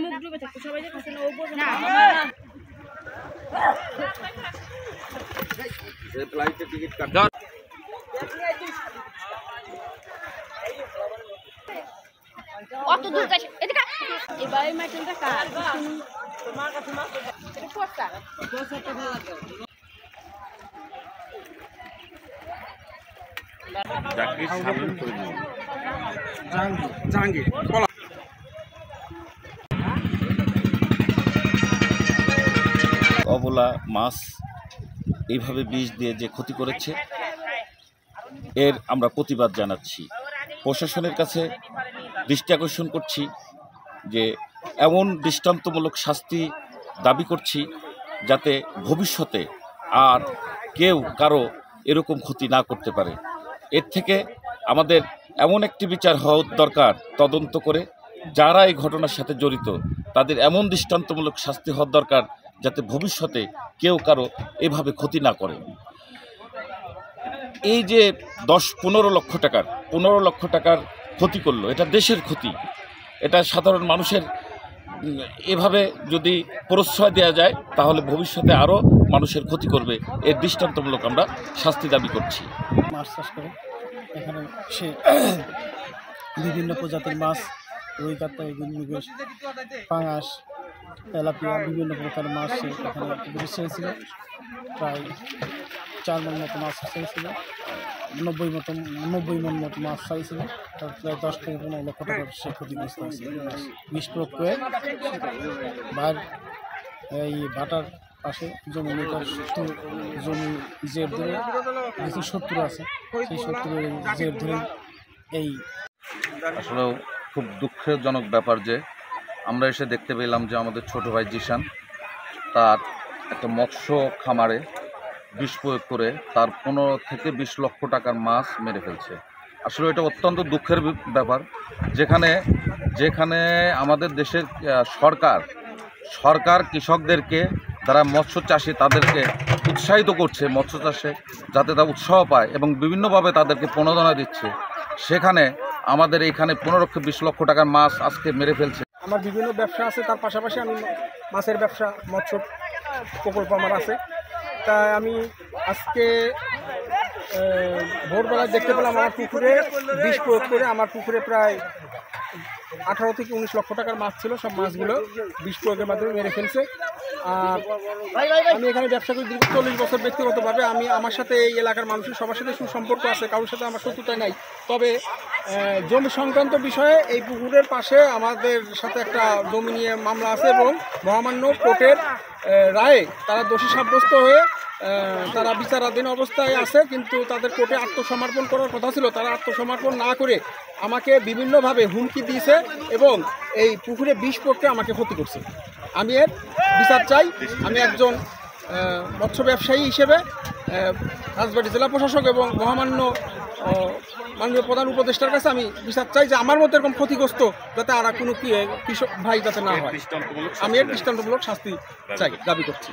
মুখ ডুবে থাকতো সবাই যে খাচ্ছে না ও বলবে না ফ্লাইটে টিকিট কাট অত দূর যাস এদিকে এবারে মাইকেলটা কার তোমার কাছে মা এটা কোটটা 10 টাকা লাগে জাকির সামনে করে দিন জাহাঙ্গীর বলা অবলা মাছ এইভাবে বিষ দিয়ে যে ক্ষতি করেছে এর আমরা প্রতিবাদ জানাচ্ছি। প্রশাসনের কাছে দৃষ্টি আকর্ষণ করছি যে এমন দৃষ্টান্তমূলক শাস্তি দাবি করছি যাতে ভবিষ্যতে আর কেউ কারো এরকম ক্ষতি না করতে পারে। এর থেকে আমাদের এমন একটি বিচার হওয়া দরকার, তদন্ত করে যারা এই ঘটনার সাথে জড়িত তাদের এমন দৃষ্টান্তমূলক শাস্তি হওয়া দরকার যাতে ভবিষ্যতে কেউ কারো এভাবে ক্ষতি না করে। এই যে 10-15 লক্ষ টাকার ক্ষতি করলো, এটা দেশের ক্ষতি, এটা সাধারণ মানুষের। এভাবে যদি প্রশ্রয় দেওয়া যায় তাহলে ভবিষ্যতে আরও মানুষের ক্ষতি করবে। এর দৃষ্টান্তমূলক আমরা শাস্তি দাবি করছি। মাছ চাষ করে এখানে সে বিভিন্ন প্রজাতির মাছ, রুই কাতলা, গুলমুগেশ, পাঙাশ, তেলাপিয়া, বিভিন্ন প্রকারের মাছ সে এখানে ছেড়েছিল। প্রায় 4 মণ মতো মাছ ছেড়েছিল, 90 মণ মতো মাছ চাইছিল। তার প্রায় 10 থেকে 15 লক্ষ টাকার সে ক্ষতিগ্রস্ত হয়েছে। বিষ প্রয়োগ করে এই ভাটার পাশে জমি জের ধরে কিছু শত্রু আছে, সেই শত্রুর জের ধরে এই আসলেও খুব দুঃখজনক ব্যাপার যে আমরা এসে দেখতে পেলাম যে আমাদের ছোট ভাই জিশান তার একটা মৎস্য খামারে বিষ প্রয়োগ করে তার 15 থেকে 20 লক্ষ টাকার মাছ মেরে ফেলছে। আসলে এটা অত্যন্ত দুঃখের ব্যাপার, যেখানে আমাদের দেশের সরকার কৃষকদেরকে, তারা মৎস্য চাষী তাদেরকে উৎসাহিত করছে মৎস্য চাষে, যাতে তারা উৎসাহ পায় এবং বিভিন্নভাবে তাদেরকে প্রণোদনা দিচ্ছে। সেখানে আমাদের এইখানে 15-20 লক্ষ টাকার মাছ আজকে মেরে ফেলছে। আমার বিভিন্ন ব্যবসা আছে, তার পাশাপাশি আমি মাছের ব্যবসা, মৎস্য প্রকল্প আমার আছে। তাই আমি আজকে ভোরবেলায় দেখতে পেলাম আমার পুকুরে বিষ প্রয়োগ করে আমার পুকুরে প্রায় 18 থেকে 19 লক্ষ টাকার মাছ ছিল, সব মাছগুলো বিষ প্রয়োগের মাধ্যমে মেরে ফেলছে। আর আমি এখানে ব্যবসা করি দীর্ঘ 40 বছর। ব্যক্তিগতভাবে আমার সাথে এই এলাকার মানুষের সবার সাথে সুসম্পর্ক আছে, কারোর সাথে আমার শত্রুতা নাই। তবে জমি সংক্রান্ত বিষয়ে এই পুকুরের পাশে আমাদের সাথে একটা জমি নিয়ে মামলা আছে এবং মহামান্য কোর্টের রায়ে তারা দোষী সাব্যস্ত হয়ে তারা বিচারাধীন অবস্থায় আছে। কিন্তু তাদের কোর্টে আত্মসমর্পণ করার কথা ছিল, তারা আত্মসমর্পণ না করে আমাকে বিভিন্নভাবে হুমকি দিয়েছে এবং এই পুকুরে বিষ প্রয়োগ আমাকে ক্ষতি করছে। আমি এর বিচার চাই। আমি একজন মৎস্য ব্যবসায়ী হিসেবে রাজবাড়ী জেলা প্রশাসক এবং মহামান্য মাননীয় প্রধান উপদেষ্টার কাছে আমি বিচার চাই যে আমার মতো এরকম ক্ষতিগ্রস্ত যাতে আর কোনো কৃষক ভাই যাতে না হয়। আমি এর দৃষ্টান্তমূলক শাস্তি চাই, দাবি করছি।